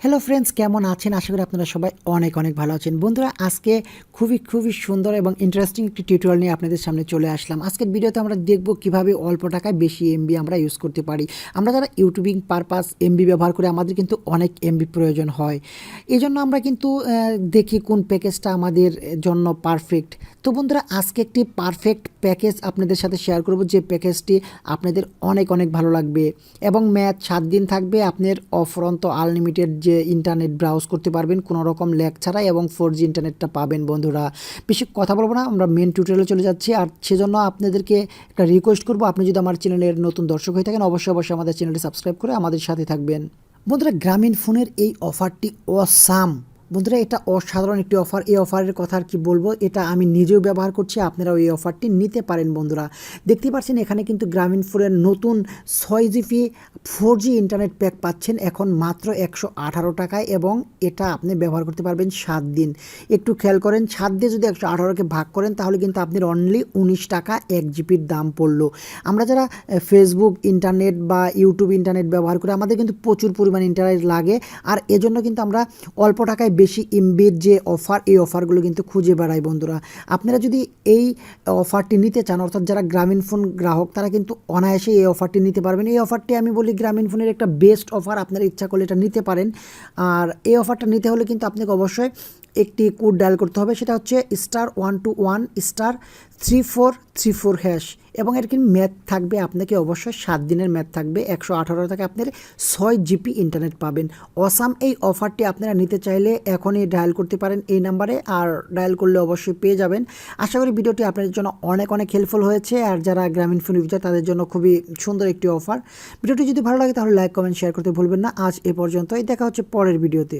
Hello friends, কেমন আছেন? আশা করি আপনারা সবাই অনেক অনেক ভালো আছেন। বন্ধুরা, আজকে খুবই সুন্দর এবং ইন্টারেস্টিং একটি টিউটোরিয়াল নিয়ে আপনাদের সামনে চলে আসলাম। আজকের ভিডিওতে আমরা দেখব কিভাবে অল্প টাকায় বেশি এমবি আমরা ইউজ করতে পারি। আমরা যারা ইউটিউবিং পারপাস এমবি ব্যবহার করে আমাদের কিন্তু অনেক এমবি প্রয়োজন হয়। এজন্য আমরা কিন্তু দেখি কোন প্যাকেজটা আমাদের জন্য পারফেক্ট। তো বন্ধুরা, আজকে একটি পারফেক্ট প্যাকেজ আপনাদের সাথে শেয়ার করব, যে প্যাকেজটি আপনাদের অনেক ভালো লাগবে এবং ম্যাচ 7 দিন থাকবে। আপনার অফুরন্ত আনলিমিটেড যে ইন্টারনেট ব্রাউজ করতে পারবেন কোনো রকম ল্যাগ ছাড়াই, এবং 4G ইন্টারনেটটা পাবেন। বন্ধুরা, বেশি কথা বলবো না, আমরা মেন টিউটোরিয়ালে চলে যাচ্ছি। আর সেজন্য আপনাদেরকে একটা রিকোয়েস্ট করবো, আপনি যদি আমার চ্যানেলের নতুন দর্শক হয়ে থাকেন অবশ্যই আমাদের চ্যানেলটি সাবস্ক্রাইব করে আমাদের সাথে থাকবেন। বন্ধুরা, গ্রামীণ ফোনের এই অফারটি অসাম। বন্ধুরা, এটা অসাধারণ একটি অফার। এই অফারের কথা আর কি বলবো, এটা আমি নিজেও ব্যবহার করছি, আপনারাও এই অফারটি নিতে পারেন। বন্ধুরা, দেখতেই পাচ্ছেন এখানে কিন্তু গ্রামীণ ফোনের নতুন 6GB 4G ইন্টারনেট প্যাক পাচ্ছেন এখন মাত্র 118 টাকায়, এবং এটা আপনি ব্যবহার করতে পারবেন 7 দিন। একটু খেয়াল করেন, 7 দিয়ে যদি 118কে ভাগ করেন তাহলে কিন্তু আপনার অনলি 19 টাকা 1 জিবির দাম পড়লো। আমরা যারা ফেসবুক ইন্টারনেট বা ইউটিউব ইন্টারনেট ব্যবহার করে আমাদের কিন্তু প্রচুর পরিমাণ ইন্টারনেট লাগে, আর এজন্য কিন্তু আমরা অল্প টাকায় বেশি এমবির যে অফার, এই অফারগুলো কিন্তু খুঁজে বেড়াই। বন্ধুরা, আপনারা যদি এই অফারটি নিতে চান, অর্থাৎ যারা গ্রামীণ ফোন গ্রাহক, তারা কিন্তু অনায়াসে এই অফারটি নিতে পারবেন। এই অফারটি আমি বলি গ্রামীণ ফোনের একটা বেস্ট অফার, আপনারা ইচ্ছা করলে এটা নিতে পারেন। আর এই অফারটা নিতে হলে কিন্তু আপনাকে অবশ্যই একটি কোড ডায়াল করতে হবে, সেটা হচ্ছে *121 *3434#, এবং এর কিন্তু ম্যাথ থাকবে, আপনাকে অবশ্যই 7 দিনের ম্যাথ থাকবে। 118 টাকা আপনার 6 জিবি ইন্টারনেট পাবেন। অসাম এই অফারটি আপনারা নিতে চাইলে এখনই ডায়াল করতে পারেন এই নাম্বারে, আর ডায়াল করলে অবশ্যই পেয়ে যাবেন। আশা করি ভিডিওটি আপনাদের জন্য অনেক হেল্পফুল হয়েছে, আর যারা গ্রামীণ ফোন ইউজার তাদের জন্য খুবই সুন্দর একটি অফার। ভিডিওটি যদি ভালো লাগে তাহলে লাইক কমেন্ট শেয়ার করতে ভুলবেন না। আজ এ পর্যন্তই, দেখা হচ্ছে পরের ভিডিওতে।